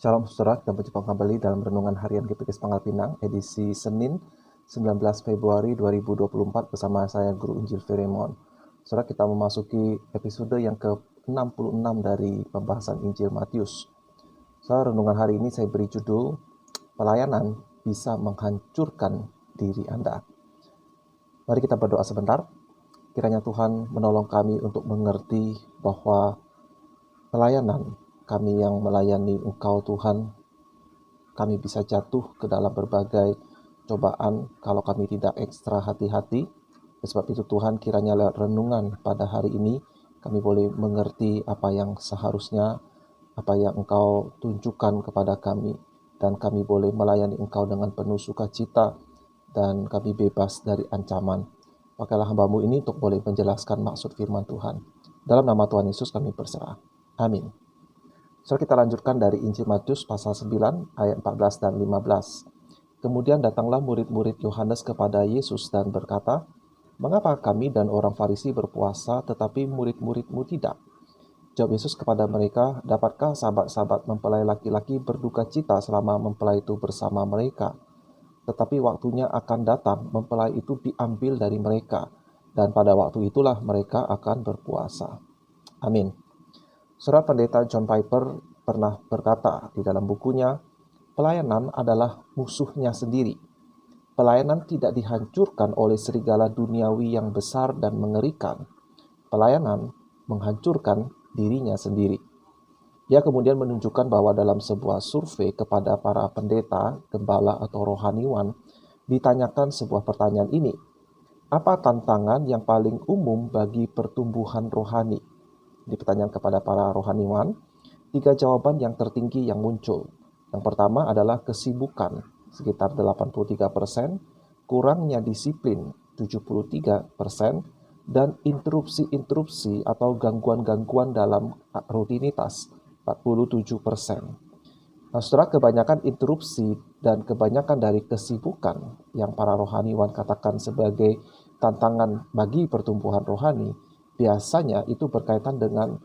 Shalom saudara, kita berjumpa kembali dalam Renungan Harian GPKS Pangkal Pinang, edisi Senin 19 Februari 2024 bersama saya Guru Injil Firemon. Saudara, kita memasuki episode yang ke-66 dari pembahasan Injil Matius. Saudara, renungan hari ini saya beri judul, Pelayanan bisa menghancurkan diri Anda. Mari kita berdoa sebentar. Kiranya Tuhan menolong kami untuk mengerti bahwa pelayanan kami yang melayani Engkau Tuhan, kami bisa jatuh ke dalam berbagai cobaan kalau kami tidak ekstra hati-hati. Sebab itu Tuhan, kiranya lewat renungan pada hari ini kami boleh mengerti apa yang seharusnya, apa yang Engkau tunjukkan kepada kami, dan kami boleh melayani Engkau dengan penuh sukacita dan kami bebas dari ancaman. Pakailah hamba-Mu ini untuk boleh menjelaskan maksud firman Tuhan. Dalam nama Tuhan Yesus kami berserah. Amin. So, kita lanjutkan dari Injil Matius pasal 9 ayat 14 dan 15. Kemudian datanglah murid-murid Yohanes kepada Yesus dan berkata, "Mengapa kami dan orang Farisi berpuasa tetapi murid-murid-mu tidak?" Jawab Yesus kepada mereka, "Dapatkah sahabat-sahabat mempelai laki-laki berduka cita selama mempelai itu bersama mereka? Tetapi waktunya akan datang, mempelai itu diambil dari mereka, dan pada waktu itulah mereka akan berpuasa." Amin. Saudara, Pendeta John Piper pernah berkata di dalam bukunya, pelayanan adalah musuhnya sendiri. Pelayanan tidak dihancurkan oleh serigala duniawi yang besar dan mengerikan. Pelayanan menghancurkan dirinya sendiri. Dia kemudian menunjukkan bahwa dalam sebuah survei kepada para pendeta, gembala atau rohaniwan, ditanyakan sebuah pertanyaan ini. Apa tantangan yang paling umum bagi pertumbuhan rohani? Di pertanyaan kepada para rohaniwan, 3 jawaban yang tertinggi yang muncul. Yang pertama adalah kesibukan, sekitar 83%, kurangnya disiplin, 73%, dan interupsi-interupsi atau gangguan-gangguan dalam rutinitas, 47%. Nah, saudara, kebanyakan interupsi dan kebanyakan dari kesibukan yang para rohaniwan katakan sebagai tantangan bagi pertumbuhan rohani, biasanya itu berkaitan dengan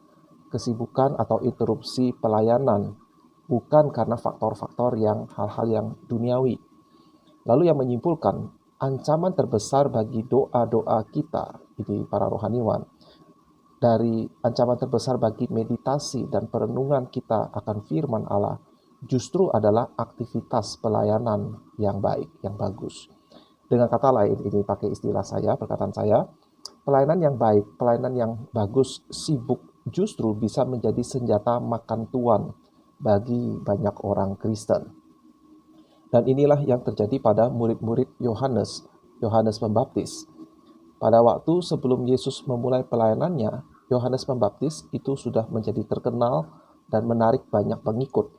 kesibukan atau interupsi pelayanan, bukan karena faktor-faktor yang hal-hal yang duniawi. Lalu yang menyimpulkan, ancaman terbesar bagi doa-doa kita, ini para rohaniwan, dari ancaman terbesar bagi meditasi dan perenungan kita akan firman Allah, justru adalah aktivitas pelayanan yang baik, yang bagus. Dengan kata lain, ini pakai istilah saya, perkataan saya, pelayanan yang baik, pelayanan yang bagus, sibuk, justru bisa menjadi senjata makan tuan bagi banyak orang Kristen. Dan inilah yang terjadi pada murid-murid Yohanes Pembaptis. Pada waktu sebelum Yesus memulai pelayanannya, Yohanes Pembaptis itu sudah menjadi terkenal dan menarik banyak pengikut.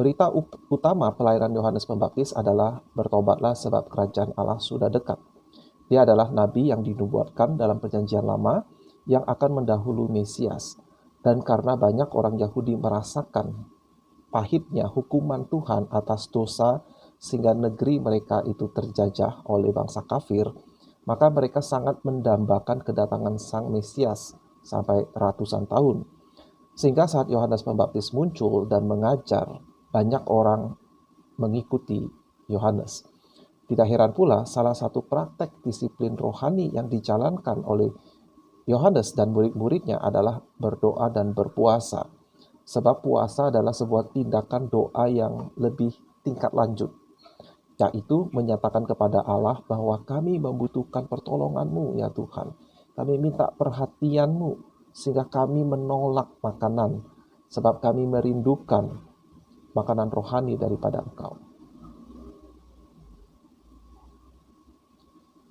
Berita utama pelayanan Yohanes Pembaptis adalah bertobatlah sebab kerajaan Allah sudah dekat. Dia adalah nabi yang dinubuatkan dalam perjanjian lama yang akan mendahului Mesias. Dan karena banyak orang Yahudi merasakan pahitnya hukuman Tuhan atas dosa sehingga negeri mereka itu terjajah oleh bangsa kafir, maka mereka sangat mendambakan kedatangan Sang Mesias sampai ratusan tahun. Sehingga saat Yohanes Pembaptis muncul dan mengajar, banyak orang mengikuti Yohanes. Tidak heran pula salah satu praktek disiplin rohani yang dijalankan oleh Yohanes dan murid-muridnya adalah berdoa dan berpuasa. Sebab puasa adalah sebuah tindakan doa yang lebih tingkat lanjut, yaitu menyatakan kepada Allah bahwa kami membutuhkan pertolongan-Mu ya Tuhan. Kami minta perhatian-Mu sehingga kami menolak makanan, sebab kami merindukan makanan rohani daripada Engkau.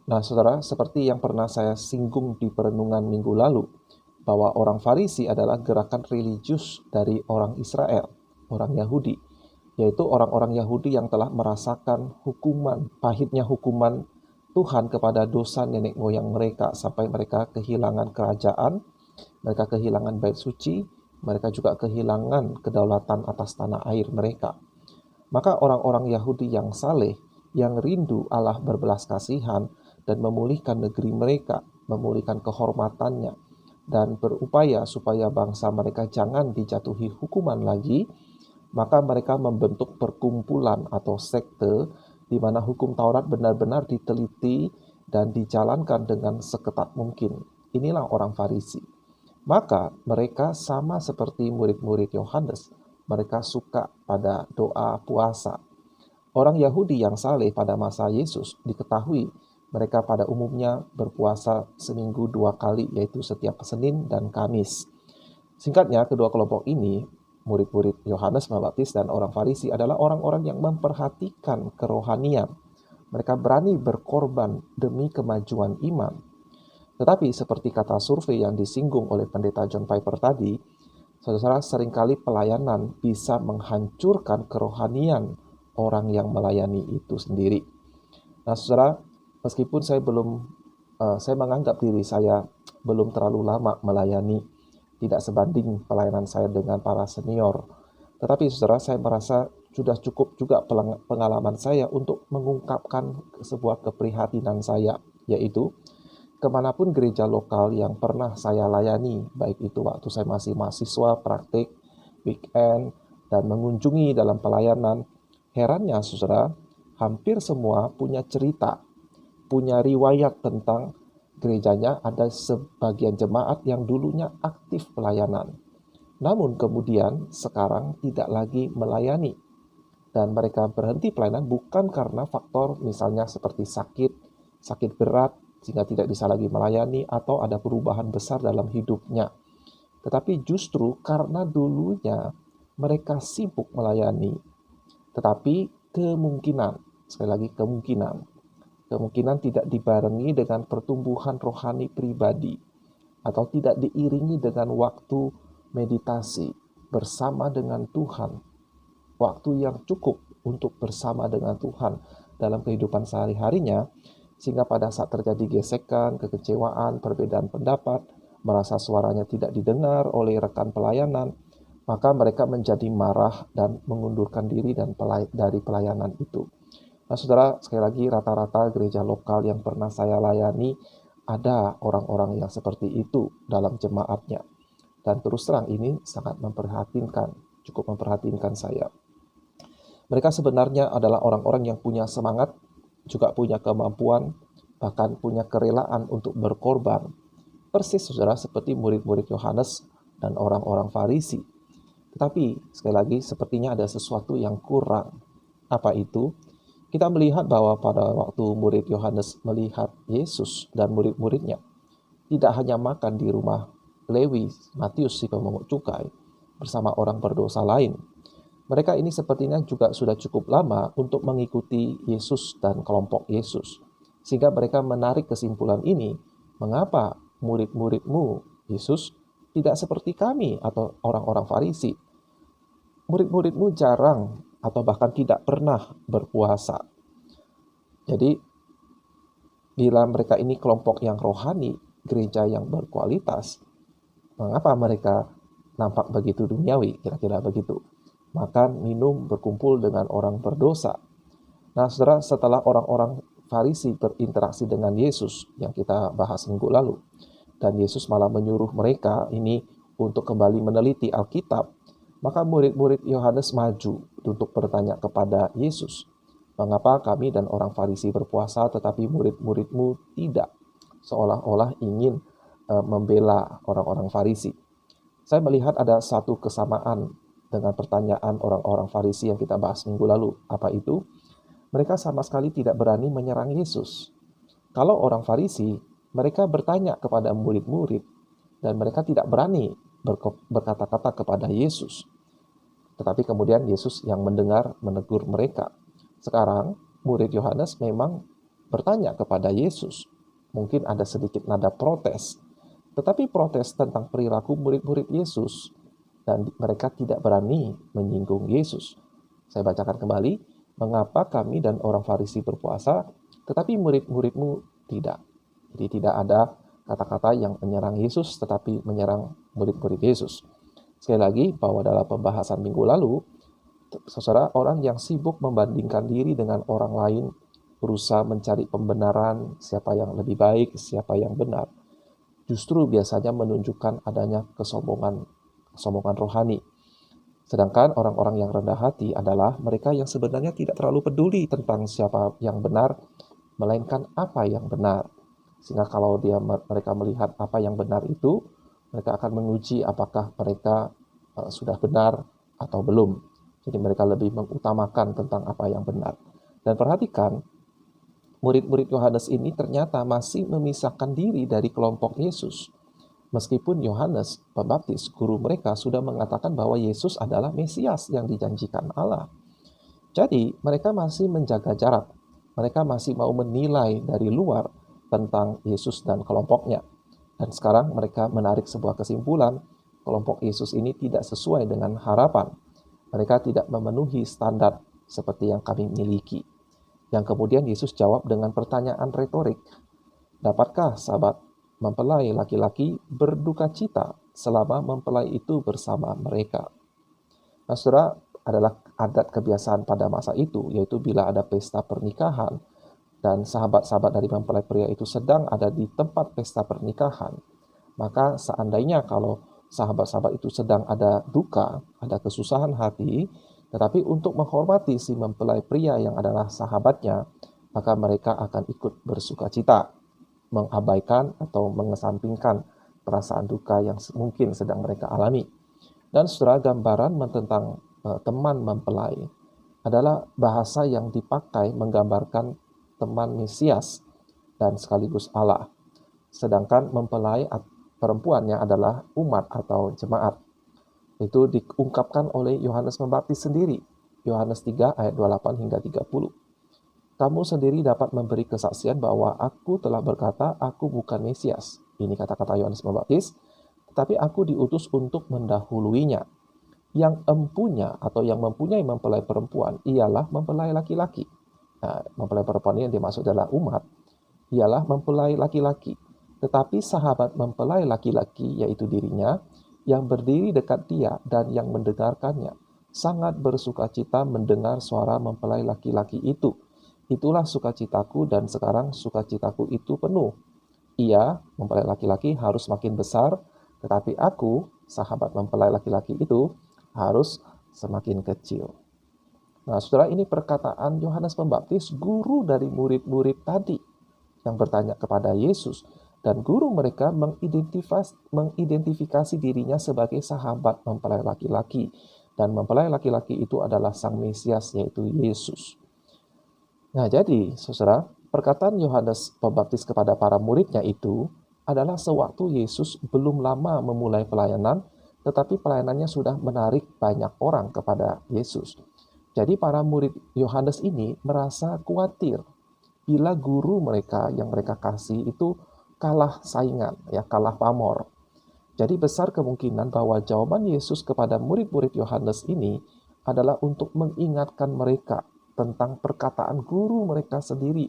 Nah, saudara, seperti yang pernah saya singgung di perenungan minggu lalu, bahwa orang Farisi adalah gerakan religius dari orang Israel, orang Yahudi, yaitu orang-orang Yahudi yang telah merasakan pahitnya hukuman Tuhan kepada dosa nenek moyang mereka, sampai mereka kehilangan kerajaan, mereka kehilangan bait suci, mereka juga kehilangan kedaulatan atas tanah air mereka. Maka orang-orang Yahudi yang saleh, yang rindu Allah berbelas kasihan dan memulihkan negeri mereka, memulihkan kehormatannya, dan berupaya supaya bangsa mereka jangan dijatuhi hukuman lagi, Maka mereka membentuk perkumpulan atau sekte di mana hukum Taurat benar-benar diteliti dan dijalankan dengan seketat mungkin. Inilah orang Farisi. Maka mereka sama seperti murid-murid Yohanes. Mereka suka pada doa puasa. Orang Yahudi yang saleh pada masa Yesus diketahui mereka pada umumnya berpuasa seminggu 2 kali, yaitu setiap Senin dan Kamis. Singkatnya, kedua kelompok ini, murid-murid Yohanes Pembaptis dan orang Farisi, adalah orang-orang yang memperhatikan kerohanian. Mereka berani berkorban demi kemajuan iman. Tetapi seperti kata survei yang disinggung oleh pendeta John Piper tadi, saudara, seringkali pelayanan bisa menghancurkan kerohanian orang yang melayani itu sendiri. Nah, saudara, meskipun saya menganggap diri saya belum terlalu lama melayani, tidak sebanding pelayanan saya dengan para senior. Tetapi saudara, saya merasa sudah cukup juga pengalaman saya untuk mengungkapkan sebuah keprihatinan saya, yaitu kemanapun gereja lokal yang pernah saya layani, baik itu waktu saya masih mahasiswa, praktik, weekend, dan mengunjungi dalam pelayanan, herannya saudara, hampir semua punya cerita, punya riwayat tentang gerejanya ada sebagian jemaat yang dulunya aktif pelayanan. Namun kemudian sekarang tidak lagi melayani. Dan mereka berhenti pelayanan bukan karena faktor misalnya seperti sakit berat, sehingga tidak bisa lagi melayani, atau ada perubahan besar dalam hidupnya. Tetapi justru karena dulunya mereka sibuk melayani. Tetapi kemungkinan, sekali lagi kemungkinan tidak dibarengi dengan pertumbuhan rohani pribadi atau tidak diiringi dengan waktu meditasi bersama dengan Tuhan, waktu yang cukup untuk bersama dengan Tuhan dalam kehidupan sehari-harinya, sehingga pada saat terjadi gesekan, kekecewaan, perbedaan pendapat, merasa suaranya tidak didengar oleh rekan pelayanan, maka mereka menjadi marah dan mengundurkan diri dari pelayanan itu. Nah, saudara, sekali lagi rata-rata gereja lokal yang pernah saya layani ada orang-orang yang seperti itu dalam jemaatnya. Dan terus terang ini sangat cukup memperhatinkan saya. Mereka sebenarnya adalah orang-orang yang punya semangat, juga punya kemampuan, bahkan punya kerelaan untuk berkorban. Persis saudara seperti murid-murid Yohanes dan orang-orang Farisi. Tetapi sekali lagi sepertinya ada sesuatu yang kurang. Apa itu? Kita melihat bahwa pada waktu murid Yohanes melihat Yesus dan murid-muridnya, tidak hanya makan di rumah Lewi, Matius si pemungut cukai, bersama orang berdosa lain. Mereka ini sepertinya juga sudah cukup lama untuk mengikuti Yesus dan kelompok Yesus. Sehingga mereka menarik kesimpulan ini, mengapa murid-muridmu, Yesus, tidak seperti kami atau orang-orang Farisi? Murid-muridmu jarang atau bahkan tidak pernah berpuasa. Jadi, bila mereka ini kelompok yang rohani, gereja yang berkualitas, mengapa mereka nampak begitu duniawi, kira-kira begitu. Makan, minum, berkumpul dengan orang berdosa. Nah, saudara, setelah orang-orang Farisi berinteraksi dengan Yesus, yang kita bahas minggu lalu, dan Yesus malah menyuruh mereka ini untuk kembali meneliti Alkitab, maka murid-murid Yohanes maju untuk bertanya kepada Yesus, mengapa kami dan orang Farisi berpuasa tetapi murid-muridmu tidak? Seolah-olah ingin membela orang-orang Farisi. Saya melihat ada satu kesamaan dengan pertanyaan orang-orang Farisi yang kita bahas minggu lalu. Apa itu? Mereka sama sekali tidak berani menyerang Yesus. Kalau orang Farisi, mereka bertanya kepada murid-murid dan mereka tidak berani berkata-kata kepada Yesus. Tetapi kemudian Yesus yang mendengar, menegur mereka. Sekarang murid Yohanes memang bertanya kepada Yesus. Mungkin ada sedikit nada protes. Tetapi protes tentang perilaku murid-murid Yesus. Dan mereka tidak berani menyinggung Yesus. Saya bacakan kembali. Mengapa kami dan orang Farisi berpuasa, tetapi murid-muridmu tidak? Jadi tidak ada kata-kata yang menyerang Yesus, tetapi menyerang murid-murid Yesus. Sekali lagi, bahwa dalam pembahasan minggu lalu, saudara, orang yang sibuk membandingkan diri dengan orang lain, berusaha mencari pembenaran, siapa yang lebih baik, siapa yang benar, justru biasanya menunjukkan adanya kesombongan rohani. Sedangkan orang-orang yang rendah hati adalah mereka yang sebenarnya tidak terlalu peduli tentang siapa yang benar, melainkan apa yang benar. Sehingga kalau mereka melihat apa yang benar itu, mereka akan menguji apakah mereka sudah benar atau belum. Jadi mereka lebih mengutamakan tentang apa yang benar. Dan perhatikan, murid-murid Yohanes ini ternyata masih memisahkan diri dari kelompok Yesus. Meskipun Yohanes Pembaptis, guru mereka, sudah mengatakan bahwa Yesus adalah Mesias yang dijanjikan Allah. Jadi, mereka masih menjaga jarak. Mereka masih mau menilai dari luar tentang Yesus dan kelompoknya. Dan sekarang mereka menarik sebuah kesimpulan, kelompok Yesus ini tidak sesuai dengan harapan. Mereka tidak memenuhi standar seperti yang kami miliki. Yang kemudian Yesus jawab dengan pertanyaan retorik. Dapatkah sahabat mempelai laki-laki berduka cita selama mempelai itu bersama mereka? Nah, saudara, adalah adat kebiasaan pada masa itu, yaitu bila ada pesta pernikahan dan sahabat-sahabat dari mempelai pria itu sedang ada di tempat pesta pernikahan, maka seandainya kalau sahabat-sahabat itu sedang ada duka, ada kesusahan hati, tetapi untuk menghormati si mempelai pria yang adalah sahabatnya, maka mereka akan ikut bersuka cita, mengabaikan atau mengesampingkan perasaan duka yang mungkin sedang mereka alami. Dan saudara, gambaran tentang teman mempelai adalah bahasa yang dipakai menggambarkan teman Mesias dan sekaligus Allah. Sedangkan mempelai perempuannya adalah umat atau jemaat. Itu diungkapkan oleh Yohanes Pembaptis sendiri. Yohanes 3 ayat 28 hingga 30. Kamu sendiri dapat memberi kesaksian bahwa aku telah berkata, aku bukan Mesias. Ini kata-kata Yohanes Pembaptis, tetapi aku diutus untuk mendahuluinya. Yang empunya atau yang mempunyai mempelai perempuan ialah mempelai laki-laki. Nah, mempelai perempuan ini yang dimaksud adalah umat, ialah mempelai laki-laki. Tetapi sahabat mempelai laki-laki, yaitu dirinya, yang berdiri dekat dia dan yang mendengarkannya, sangat bersuka cita mendengar suara mempelai laki-laki itu. Itulah sukacitaku dan sekarang sukacitaku itu penuh. Ia, mempelai laki-laki, harus makin besar, tetapi aku, sahabat mempelai laki-laki itu, harus semakin kecil. Nah, saudara, ini perkataan Yohanes Pembaptis, guru dari murid-murid tadi, yang bertanya kepada Yesus. Dan guru mereka mengidentifikasi dirinya sebagai sahabat mempelai laki-laki. Dan mempelai laki-laki itu adalah Sang Mesias, yaitu Yesus. Nah, jadi, saudara, perkataan Yohanes Pembaptis kepada para muridnya itu adalah sewaktu Yesus belum lama memulai pelayanan, tetapi pelayanannya sudah menarik banyak orang kepada Yesus. Jadi para murid Yohanes ini merasa khawatir bila guru mereka yang mereka kasih itu kalah saingan, ya, kalah pamor. Jadi besar kemungkinan bahwa jawaban Yesus kepada murid-murid Yohanes ini adalah untuk mengingatkan mereka tentang perkataan guru mereka sendiri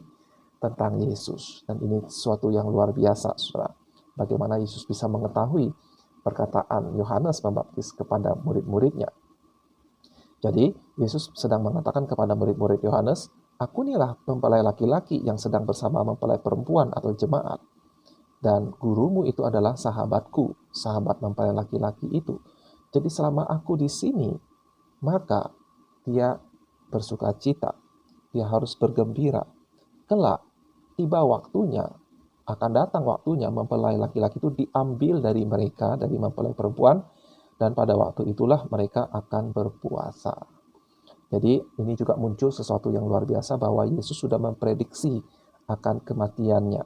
tentang Yesus. Dan ini sesuatu yang luar biasa, saudara. Bagaimana Yesus bisa mengetahui perkataan Yohanes Pembaptis kepada murid-muridnya. Jadi, Yesus sedang mengatakan kepada murid-murid Yohanes, aku inilah mempelai laki-laki yang sedang bersama mempelai perempuan atau jemaat. Dan gurumu itu adalah sahabatku, sahabat mempelai laki-laki itu. Jadi selama aku di sini, maka dia bersuka cita, dia harus bergembira. Kelak, tiba waktunya, akan datang waktunya mempelai laki-laki itu diambil dari mereka, dari mempelai perempuan, dan pada waktu itulah mereka akan berpuasa. Jadi ini juga muncul sesuatu yang luar biasa bahwa Yesus sudah memprediksi akan kematiannya.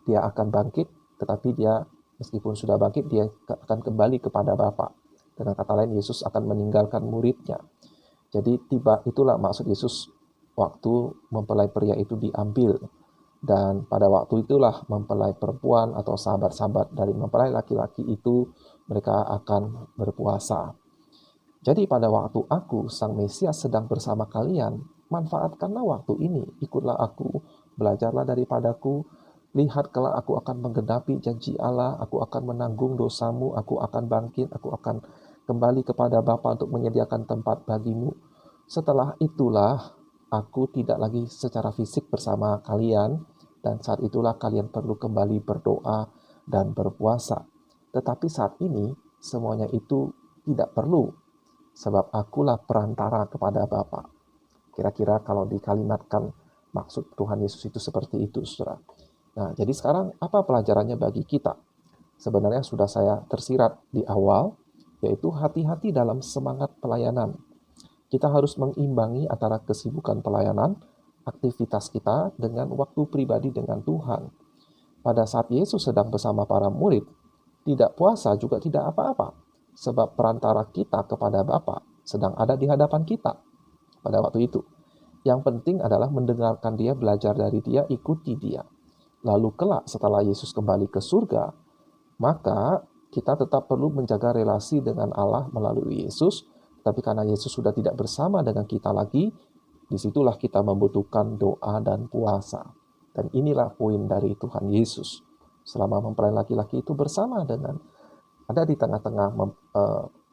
Dia akan bangkit, tetapi dia meskipun sudah bangkit, dia akan kembali kepada Bapa. Dengan kata lain, Yesus akan meninggalkan muridnya. Jadi itulah maksud Yesus waktu mempelai pria itu diambil. Dan pada waktu itulah mempelai perempuan atau sahabat-sahabat dari mempelai laki-laki itu, mereka akan berpuasa. Jadi pada waktu aku, Sang Mesias, sedang bersama kalian, manfaatkanlah waktu ini, ikutlah aku, belajarlah daripadaku, lihat kelak aku akan menggenapi janji Allah, aku akan menanggung dosamu, aku akan bangkit, aku akan kembali kepada Bapa untuk menyediakan tempat bagimu. Setelah itulah aku tidak lagi secara fisik bersama kalian, dan saat itulah kalian perlu kembali berdoa dan berpuasa. Tetapi saat ini semuanya itu tidak perlu. sebab akulah perantara kepada Bapa. Kira-kira kalau dikalimatkan maksud Tuhan Yesus itu seperti itu, saudara. Nah, jadi sekarang apa pelajarannya bagi kita? Sebenarnya sudah saya tersirat di awal, yaitu hati-hati dalam semangat pelayanan. Kita harus mengimbangi antara kesibukan pelayanan, aktivitas kita dengan waktu pribadi dengan Tuhan. Pada saat Yesus sedang bersama para murid, tidak puasa juga tidak apa-apa, sebab perantara kita kepada Bapa sedang ada di hadapan kita pada waktu itu. Yang penting adalah mendengarkan dia, belajar dari dia, ikuti dia. Lalu kelak setelah Yesus kembali ke surga, maka kita tetap perlu menjaga relasi dengan Allah melalui Yesus. Tapi karena Yesus sudah tidak bersama dengan kita lagi, disitulah kita membutuhkan doa dan puasa. Dan inilah poin dari Tuhan Yesus. Selama mempelai laki-laki itu bersama dengan, ada di tengah-tengah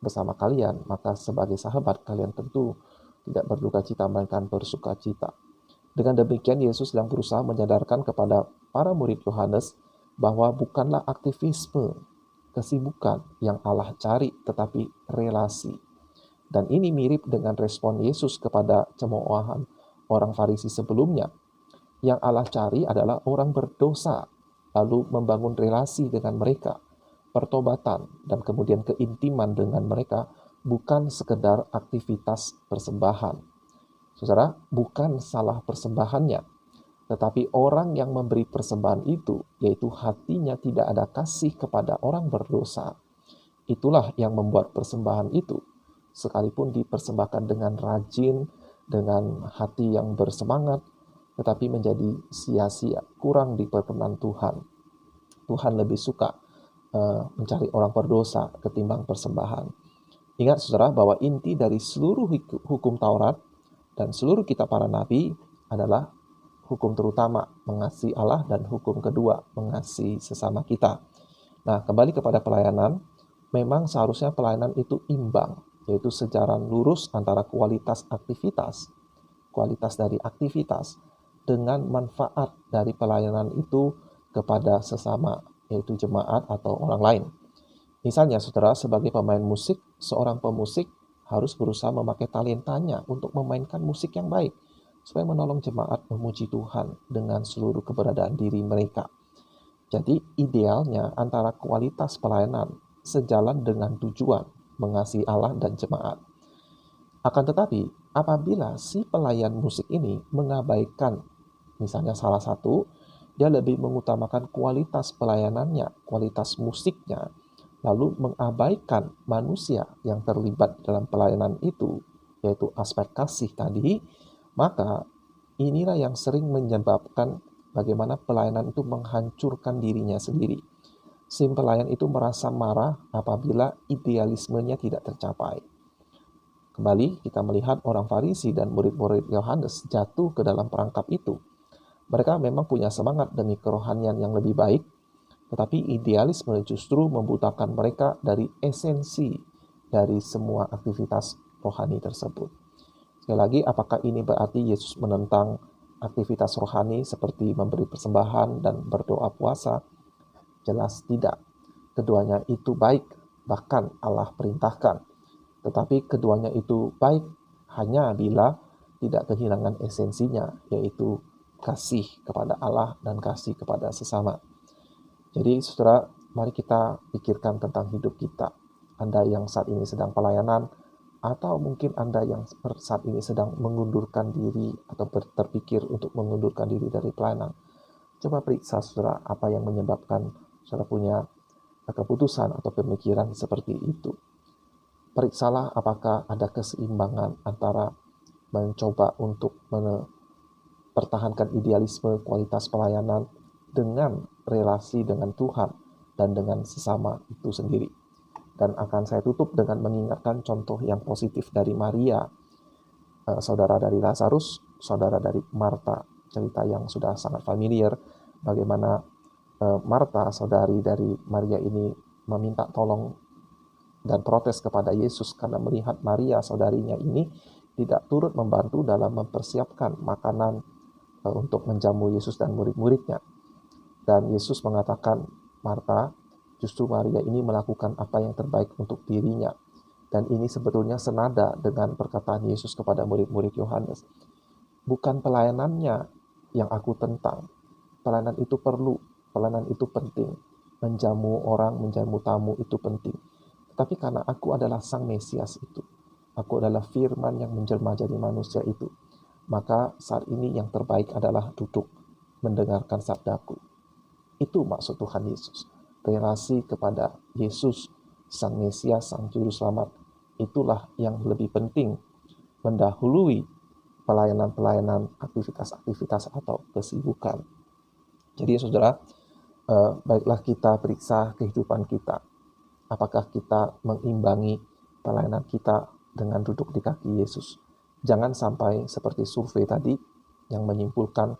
bersama kalian, maka sebagai sahabat kalian tentu tidak berduka cita, melainkan bersuka cita. Dengan demikian Yesus sedang berusaha menyadarkan kepada para murid Yohanes bahwa bukanlah aktivisme, kesibukan yang Allah cari, tetapi relasi. Dan ini mirip dengan respon Yesus kepada cemoohan orang Farisi sebelumnya. Yang Allah cari adalah orang berdosa, lalu membangun relasi dengan mereka, pertobatan, dan kemudian keintiman dengan mereka, bukan sekedar aktivitas persembahan. Saudara, bukan salah persembahannya, tetapi orang yang memberi persembahan itu, yaitu hatinya tidak ada kasih kepada orang berdosa, itulah yang membuat persembahan itu, sekalipun dipersembahkan dengan rajin, dengan hati yang bersemangat, tetapi menjadi sia-sia, kurang diperkenan Tuhan. Tuhan lebih suka mencari orang berdosa ketimbang persembahan. Ingat saudara bahwa inti dari seluruh hukum Taurat dan seluruh kitab para nabi adalah hukum terutama mengasihi Allah dan hukum kedua mengasihi sesama kita. Nah, kembali kepada pelayanan, memang seharusnya pelayanan itu imbang, yaitu sejalan lurus antara kualitas dari aktivitas dengan manfaat dari pelayanan itu kepada sesama, yaitu jemaat atau orang lain. Misalnya, saudara, sebagai pemain musik, seorang pemusik harus berusaha memakai talentanya untuk memainkan musik yang baik, supaya menolong jemaat memuji Tuhan dengan seluruh keberadaan diri mereka. Jadi, idealnya antara kualitas pelayanan sejalan dengan tujuan mengasihi Allah dan jemaat. Akan tetapi, apabila si pelayan musik ini mengabaikan, misalnya salah satu, dia lebih mengutamakan kualitas pelayanannya, kualitas musiknya, lalu mengabaikan manusia yang terlibat dalam pelayanan itu, yaitu aspek kasih tadi, maka inilah yang sering menyebabkan bagaimana pelayanan itu menghancurkan dirinya sendiri. Si pelayan itu merasa marah apabila idealismenya tidak tercapai. Kembali kita melihat orang Farisi dan murid-murid Yohanes jatuh ke dalam perangkap itu. Mereka memang punya semangat demi kerohanian yang lebih baik, tetapi idealisme justru membutakan mereka dari esensi dari semua aktivitas rohani tersebut. Sekali lagi, apakah ini berarti Yesus menentang aktivitas rohani seperti memberi persembahan dan berdoa puasa? Jelas tidak. Keduanya itu baik, bahkan Allah perintahkan. Tetapi keduanya itu baik hanya bila tidak kehilangan esensinya, yaitu kasih kepada Allah dan kasih kepada sesama. Jadi saudara, mari kita pikirkan tentang hidup kita. Anda yang saat ini sedang pelayanan, atau mungkin Anda yang saat ini sedang mengundurkan diri atau terpikir untuk mengundurkan diri dari pelayanan. Coba periksa saudara apa yang menyebabkan saudara punya keputusan atau pemikiran seperti itu. Periksalah apakah ada keseimbangan antara mencoba untuk pertahankan idealisme kualitas pelayanan dengan relasi dengan Tuhan dan dengan sesama itu sendiri. Dan akan saya tutup dengan mengingatkan contoh yang positif dari Maria, saudara dari Lazarus, saudara dari Marta, cerita yang sudah sangat familiar, bagaimana Marta, saudari dari Maria ini, meminta tolong dan protes kepada Yesus karena melihat Maria, saudarinya ini, tidak turut membantu dalam mempersiapkan makanan untuk menjamu Yesus dan murid-muridnya. Dan Yesus mengatakan, Marta, justru Maria ini melakukan apa yang terbaik untuk dirinya. Dan ini sebetulnya senada dengan perkataan Yesus kepada murid-murid Yohanes. Bukan pelayanannya yang aku tentang. Pelayanan itu perlu, pelayanan itu penting. Menjamu orang, menjamu tamu itu penting. Tapi karena aku adalah Sang Mesias itu, aku adalah firman yang menjelma jadi manusia itu, maka saat ini yang terbaik adalah duduk mendengarkan sabdaku. Itu maksud Tuhan Yesus. Relasi kepada Yesus, Sang Mesias, Sang Juru Selamat, itulah yang lebih penting mendahului pelayanan-pelayanan, aktivitas-aktivitas atau kesibukan. Jadi saudara, baiklah kita periksa kehidupan kita. Apakah kita mengimbangi pelayanan kita dengan duduk di kaki Yesus? Jangan sampai seperti survei tadi yang menyimpulkan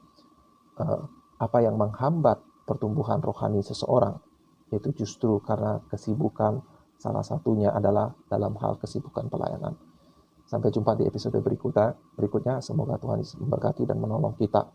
apa yang menghambat pertumbuhan rohani seseorang, yaitu justru karena kesibukan, salah satunya adalah dalam hal kesibukan pelayanan. Sampai jumpa di episode berikutnya. Semoga Tuhan Yesus memberkati dan menolong kita